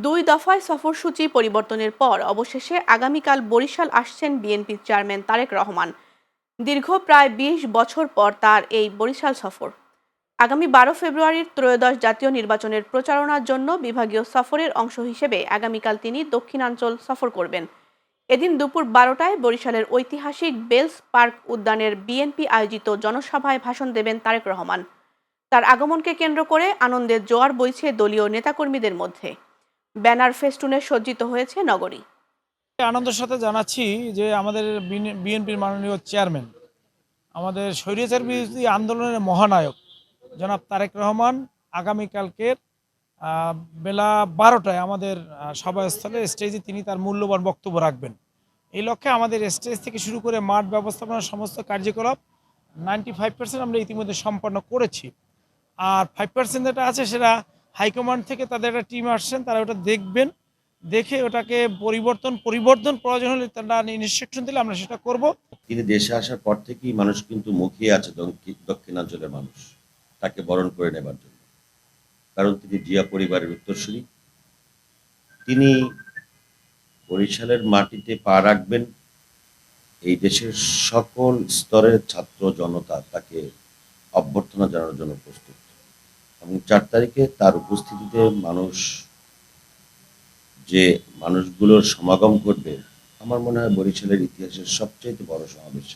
দুই দফায় সফরসূচি পরিবর্তনের পর অবশেষে আগামীকাল বরিশাল আসছেন বিএনপির চেয়ারম্যান তারেক রহমান। দীর্ঘ প্রায় ২০ বছর পর তার এই বরিশাল সফর। আগামী ১২ ফেব্রুয়ারির ত্রয়োদশ জাতীয় নির্বাচনের প্রচারণার জন্য বিভাগীয় সফরের অংশ হিসেবে আগামীকাল তিনি দক্ষিণাঞ্চল সফর করবেন। এদিন দুপুর ১২টায় বরিশালের ঐতিহাসিক বেলস পার্ক উদ্যানের বিএনপি আয়োজিত জনসভায় ভাষণ দেবেন তারেক রহমান। তার আগমনকে কেন্দ্র করে আনন্দের জোয়ার বইছে দলীয় নেতাকর্মীদের মধ্যে। ব্যানার ফেস্টুনে সজ্জিত হয়েছে নগরী। আনন্দের সাথে জানাচ্ছি যে আমাদের বিএনপির মাননীয় চেয়ারম্যান, আমাদের স্বৈরাচার বিরোধী আন্দোলনের মহানায়ক জনাব তারেক রহমান আগামীকালকের বেলা ১২টায় আমাদের সভাস্থলে স্টেজে তিনি তার মূল্যবান বক্তব্য রাখবেন। এই লক্ষ্যে আমাদের স্টেজ থেকে শুরু করে মাঠ ব্যবস্থাপনার সমস্ত কার্যকলাপ 95% আমরা ইতিমধ্যে সম্পন্ন করেছি। আর 5% যেটা আছে সেটা হাইকমান্ড থেকে তাদের একটা টিম আসছেন, তারা ওটা দেখবেন, দেখে ওটাকে পরিবর্তন প্রয়োজন হলে তারা ইনস্ট্রাকশন দিলে আমরা সেটা করব। তিনি দেশে আসার পর থেকেই মানুষ কিন্তু মুখিয়ে আছে দক্ষিণাঞ্চলের মানুষ তাকে বরণ করে নেবার জন্য, কারণ তিনি জিয়া পরিবারের উত্তরসূরি। তিনি বরিশালের মাটিতে পা রাখবেন, এই দেশের সকল স্তরের ছাত্র জনতা তাকে অভ্যর্থনা জানানোর জন্য প্রস্তুত, এবং ৪ তারিখে তার উপস্থিতিতে মানুষগুলোর সমাগম ঘটবে। আমার মনে হয় বরিশালের ইতিহাসের সবচেয়ে বড় সমাবেশ।